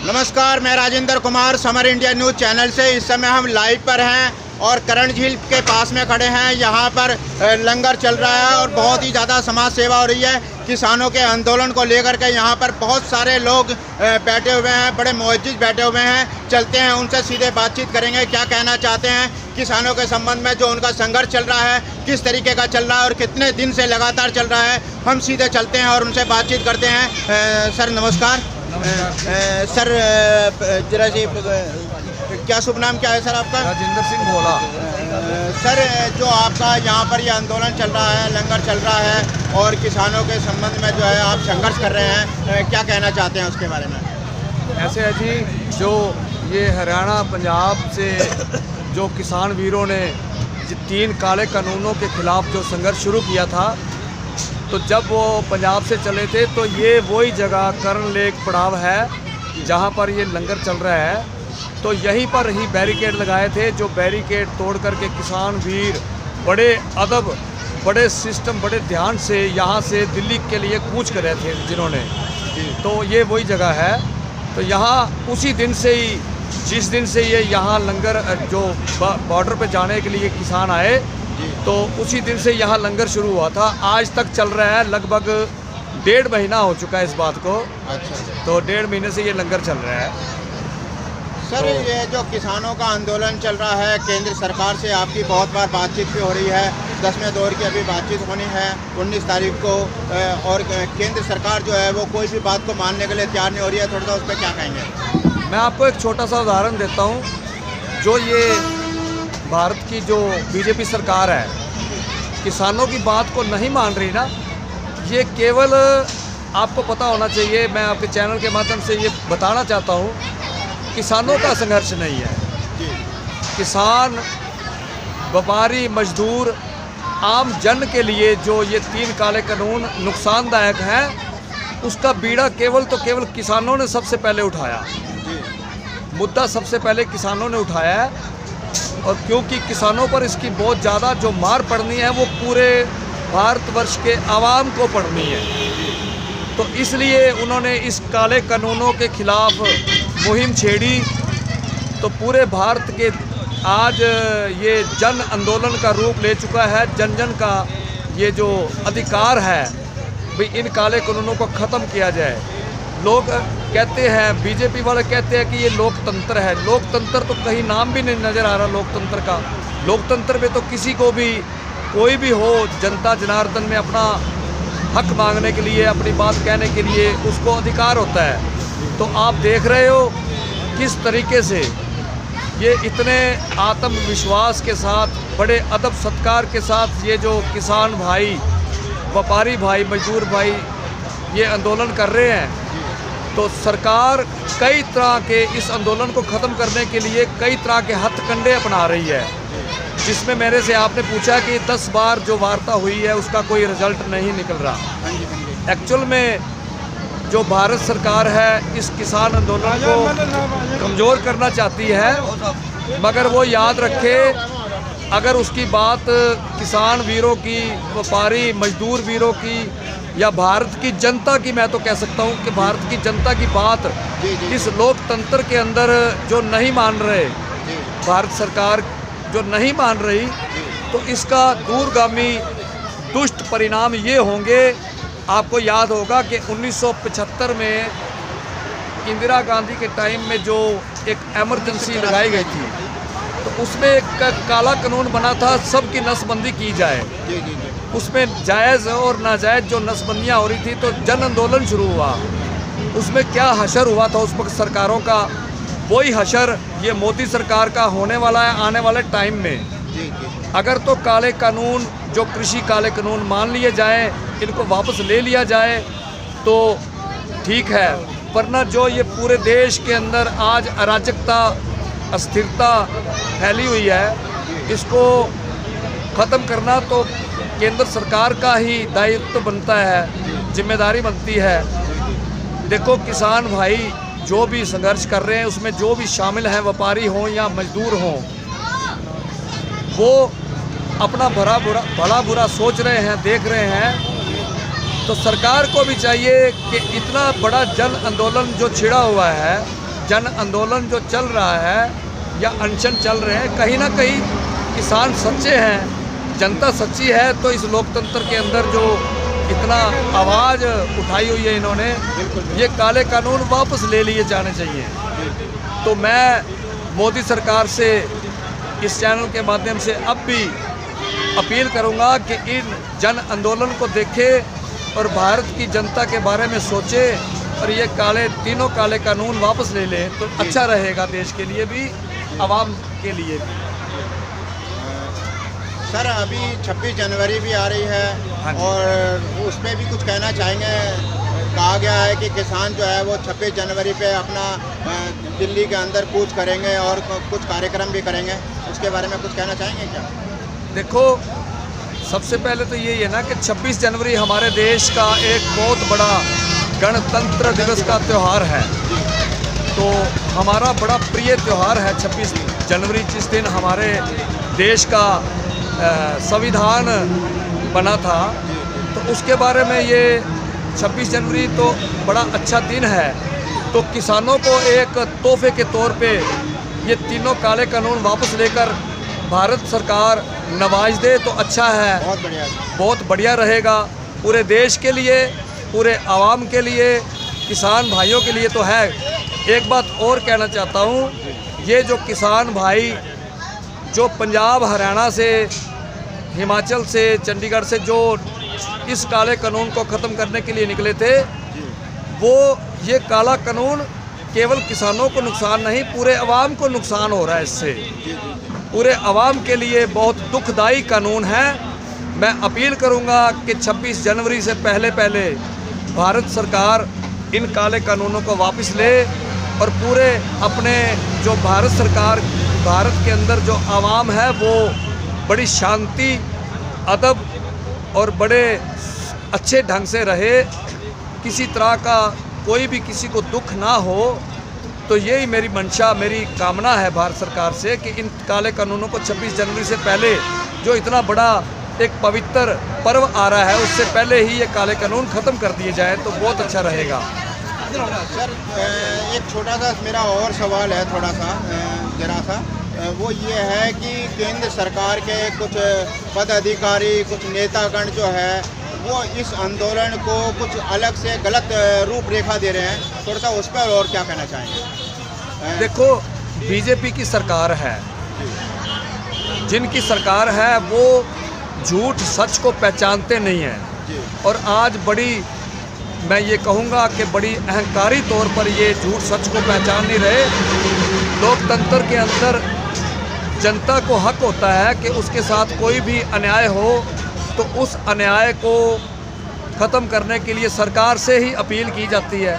नमस्कार, मैं Rajendra Kumar summer India news channel से। इस समय हम लाइव पर हैं और करण झील के पास में खड़े हैं। यहाँ पर लंगर चल रहा है और बहुत ही ज़्यादा समाज सेवा हो रही है। किसानों के आंदोलन को लेकर के यहाँ पर बहुत सारे लोग बैठे हुए हैं, बड़े मुअज्जिज बैठे हुए हैं। चलते हैं, उनसे सीधे बातचीत करेंगे, क्या कहना चाहते हैं किसानों के संबंध में, जो उनका संघर्ष चल रहा है किस तरीके का चल रहा है और कितने दिन से लगातार चल रहा है। हम सीधे चलते हैं और उनसे बातचीत करते हैं। सर नमस्कार। सर जरा जी, क्या शुभ नाम क्या है सर आपका? राजेंद्र सिंह भोला। सर, जो आपका यहाँ पर ये आंदोलन चल रहा है, लंगर चल रहा है और किसानों के संबंध में जो है आप संघर्ष कर रहे हैं, क्या कहना चाहते हैं उसके बारे में? ऐसे है जी, जो ये हरियाणा पंजाब से जो किसान वीरों ने 3 काले कानूनों के खिलाफ जो संघर्ष शुरू किया था, तो जब वो पंजाब से चले थे तो ये वही जगह कर्ण लेक पड़ाव है जहाँ पर ये लंगर चल रहा है। तो यहीं पर ही बैरिकेड लगाए थे, जो बैरिकेड तोड़ करके किसान वीर बड़े अदब, बड़े सिस्टम, बड़े ध्यान से यहाँ से दिल्ली के लिए कूच कर रहे थे जिन्होंने। तो ये वही जगह है। तो यहाँ उसी दिन से ही, जिस दिन से ये यहाँ लंगर जो बॉर्डर पे जाने के लिए किसान आए, तो उसी दिन से यहाँ लंगर शुरू हुआ था। आज तक चल रहा है, लगभग 1.5 महीना हो चुका है इस बात को। अच्छा। तो 1.5 महीने से ये लंगर चल रहा है। सर, ये जो किसानों का आंदोलन चल रहा है, केंद्र सरकार से आपकी बहुत बार बातचीत भी हो रही है। 10वें दौर की अभी बातचीत होनी है 19 तारीख को, और केंद्र सरकार जो है वो कोई भी बात को मानने के लिए तैयार नहीं हो रही है। थोड़ा सा उस पर क्या कहेंगे? मैं आपको एक छोटा सा उदाहरण देता हूँ। जो ये भारत की जो बीजेपी सरकार है, किसानों की बात को नहीं मान रही ना, ये केवल आपको पता होना चाहिए, मैं आपके चैनल के माध्यम से ये बताना चाहता हूँ, किसानों का संघर्ष नहीं है। किसान, व्यापारी, मजदूर, आम जन के लिए जो ये 3 काले कानून नुकसानदायक हैं, उसका बीड़ा केवल तो केवल किसानों ने सबसे पहले उठाया। मुद्दा सबसे पहले किसानों ने उठाया है, और क्योंकि किसानों पर इसकी बहुत ज़्यादा जो मार पड़नी है वो पूरे भारतवर्ष के आवाम को पड़नी है। तो इसलिए उन्होंने इस काले कानूनों के खिलाफ मुहिम छेड़ी। तो पूरे भारत के आज ये जन आंदोलन का रूप ले चुका है। जन जन का ये जो अधिकार है भाई, इन काले कानूनों को ख़त्म किया जाए। लोग कहते हैं, बीजेपी वाले कहते हैं कि ये लोकतंत्र है। लोकतंत्र तो कहीं नाम भी नहीं नज़र आ रहा लोकतंत्र का। लोकतंत्र में तो किसी को भी, कोई भी हो, जनता जनार्दन में अपना हक मांगने के लिए, अपनी बात कहने के लिए उसको अधिकार होता है। तो आप देख रहे हो किस तरीके से ये इतने आत्मविश्वास के साथ, बड़े अदब सत्कार के साथ ये जो किसान भाई, व्यापारी भाई, मजदूर भाई ये आंदोलन कर रहे हैं। तो सरकार कई तरह के इस आंदोलन को ख़त्म करने के लिए कई तरह के हथकंडे अपना रही है, जिसमें मेरे से आपने पूछा कि 10 बार जो वार्ता हुई है उसका कोई रिजल्ट नहीं निकल रहा। एक्चुअल में जो भारत सरकार है इस किसान आंदोलन को कमज़ोर करना चाहती है, मगर वो याद रखे, अगर उसकी बात किसान वीरों की, व्यापारी मजदूर वीरों की, या भारत की जनता की, मैं तो कह सकता हूँ कि भारत की जनता की बात इस लोकतंत्र के अंदर जो नहीं मान रहे, भारत सरकार जो नहीं मान रही, तो इसका दूरगामी दुष्ट परिणाम ये होंगे। आपको याद होगा कि 1975 में इंदिरा गांधी के टाइम में जो एक एमरजेंसी लगाई गई थी, तो उसमें एक काला कानून बना था, सबकी नसबंदी की जाए। उसमें जायज़ और नाजायज़ जो नसबंदियाँ हो रही थी, तो जन आंदोलन शुरू हुआ। उसमें क्या हशर हुआ था उस वक्त सरकारों का, वही हशर ये मोदी सरकार का होने वाला है आने वाले टाइम में। अगर तो काले कानून, जो कृषि काले कानून मान लिए जाएं, इनको वापस ले लिया जाए तो ठीक है, वरना जो ये पूरे देश के अंदर आज अराजकता, अस्थिरता फैली हुई है, इसको ख़त्म करना तो केंद्र सरकार का ही दायित्व बनता है, जिम्मेदारी बनती है। देखो, किसान भाई जो भी संघर्ष कर रहे हैं, उसमें जो भी शामिल हैं, व्यापारी हों या मजदूर हों, वो अपना भला बुरा सोच रहे हैं, देख रहे हैं। तो सरकार को भी चाहिए कि इतना बड़ा जन आंदोलन जो छिड़ा हुआ है, जन आंदोलन जो चल रहा है या अनशन चल रहे हैं, कहीं ना कहीं किसान सच्चे हैं, जनता सच्ची है, तो इस लोकतंत्र के अंदर जो इतना आवाज़ उठाई हुई है इन्होंने, ये काले कानून वापस ले लिए जाने चाहिए। तो मैं मोदी सरकार से इस चैनल के माध्यम से अब भी अपील करूंगा कि इन जन आंदोलन को देखे और भारत की जनता के बारे में सोचे और ये तीनों काले कानून वापस ले लें तो अच्छा रहेगा देश के लिए भी, आवाम के लिए भी। सर अभी 26 जनवरी भी आ रही है और उस पर भी कुछ कहना चाहेंगे। कहा गया है कि किसान जो है वो 26 जनवरी पे अपना दिल्ली के अंदर कूच करेंगे और कुछ कार्यक्रम भी करेंगे, उसके बारे में कुछ कहना चाहेंगे क्या? देखो, सबसे पहले तो यही है ना कि 26 जनवरी हमारे देश का एक बहुत बड़ा गणतंत्र दिवस का त्यौहार है। तो हमारा बड़ा प्रिय त्यौहार है 26 जनवरी, जिस दिन हमारे देश का संविधान बना था। तो उसके बारे में ये 26 जनवरी तो बड़ा अच्छा दिन है। तो किसानों को एक तोहफे के तौर पे ये तीनों काले कानून वापस लेकर भारत सरकार नवाज दे तो अच्छा है, बहुत बढ़िया रहेगा पूरे देश के लिए, पूरे आवाम के लिए, किसान भाइयों के लिए तो है। एक बात और कहना चाहता हूँ, ये जो किसान भाई जो पंजाब, हरियाणा से, हिमाचल से, चंडीगढ़ से जो इस काले कानून को ख़त्म करने के लिए निकले थे, वो ये काला कानून केवल किसानों को नुकसान नहीं, पूरे अवाम को नुकसान हो रहा है इससे। पूरे अवाम के लिए बहुत दुखदाई कानून है। मैं अपील करूंगा कि 26 जनवरी से पहले भारत सरकार इन काले कानूनों को वापस ले और पूरे अपने जो भारत के अंदर जो आवाम है वो बड़ी शांति, अदब और बड़े अच्छे ढंग से रहे, किसी तरह का कोई भी किसी को दुख ना हो। तो यही मेरी मंशा, मेरी कामना है भारत सरकार से कि इन काले कानूनों को 26 जनवरी से पहले, जो इतना बड़ा एक पवित्र पर्व आ रहा है, उससे पहले ही ये काले कानून ख़त्म कर दिए जाए तो बहुत अच्छा रहेगा। सर एक छोटा सा मेरा और सवाल है, थोड़ा सा जरा सा, वो ये है कि केंद्र सरकार के कुछ पदाधिकारी, कुछ नेतागण जो है वो इस आंदोलन को कुछ अलग से गलत रूपरेखा दे रहे हैं, थोड़ा सा उस पर और क्या कहना चाहेंगे? देखो, बीजेपी की सरकार है, जिनकी सरकार है वो झूठ सच को पहचानते नहीं हैं और आज बड़ी, मैं ये कहूँगा कि बड़ी अहंकारी तौर पर ये झूठ सच को पहचान नहीं रहे। लोकतंत्र के अंदर जनता को हक होता है कि उसके साथ कोई भी अन्याय हो तो उस अन्याय को ख़त्म करने के लिए सरकार से ही अपील की जाती है।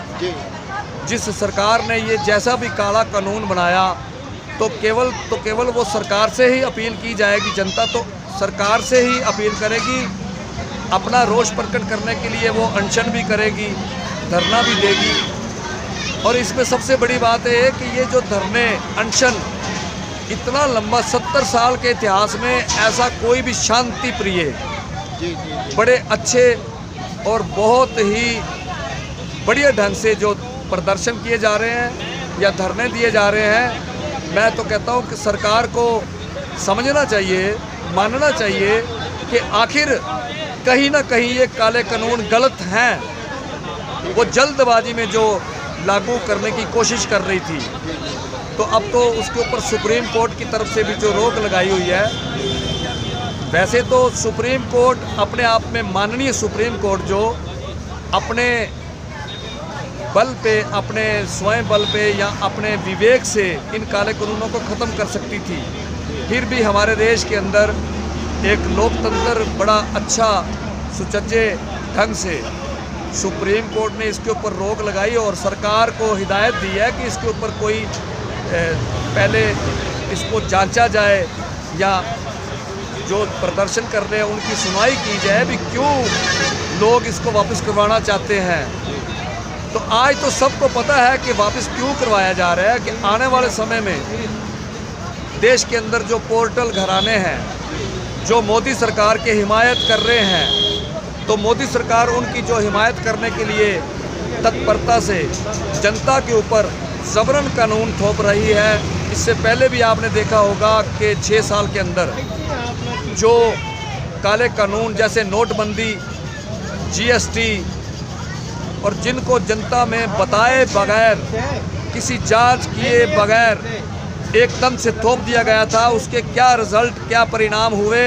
जिस सरकार ने ये जैसा भी काला कानून बनाया तो केवल वो सरकार से ही अपील की जाएगी। जनता तो सरकार से ही अपील करेगी, अपना रोष प्रकट करने के लिए वो अनशन भी करेगी, धरना भी देगी। और इसमें सबसे बड़ी बात है कि ये जो धरने, अनशन इतना लंबा 70 साल के इतिहास में ऐसा कोई भी शांति प्रिय, बड़े अच्छे और बहुत ही बढ़िया ढंग से जो प्रदर्शन किए जा रहे हैं या धरने दिए जा रहे हैं, मैं तो कहता हूं कि सरकार को समझना चाहिए, मानना चाहिए कि आखिर कहीं ना कहीं ये काले कानून गलत हैं। वो जल्दबाजी में जो लागू करने की कोशिश कर रही थी, तो अब तो उसके ऊपर सुप्रीम कोर्ट की तरफ से भी जो रोक लगाई हुई है, वैसे तो सुप्रीम कोर्ट अपने आप में, माननीय सुप्रीम कोर्ट जो अपने बल पे, अपने स्वयं बल पे या अपने विवेक से इन काले कानूनों को ख़त्म कर सकती थी, फिर भी हमारे देश के अंदर एक लोकतंत्र बड़ा अच्छा सुचज्जे ढंग से सुप्रीम कोर्ट ने इसके ऊपर रोक लगाई और सरकार को हिदायत दी है कि इसके ऊपर कोई पहले इसको जांचा जाए या जो प्रदर्शन कर रहे हैं उनकी सुनवाई की जाए भी, क्यों लोग इसको वापस करवाना चाहते हैं। तो आज तो सबको पता है कि वापस क्यों करवाया जा रहा है, कि आने वाले समय में देश के अंदर जो पोर्टल घराने हैं जो मोदी सरकार की हिमायत कर रहे हैं, तो मोदी सरकार उनकी जो हिमायत करने के लिए तत्परता से जनता के ऊपर ज़बरन कानून थोप रही है। इससे पहले भी आपने देखा होगा कि 6 साल के अंदर जो काले कानून जैसे नोटबंदी, GST और जिनको जनता में बताए बगैर, किसी जांच किए बगैर एकदम से थोप दिया गया था, उसके क्या रिज़ल्ट, क्या परिणाम हुए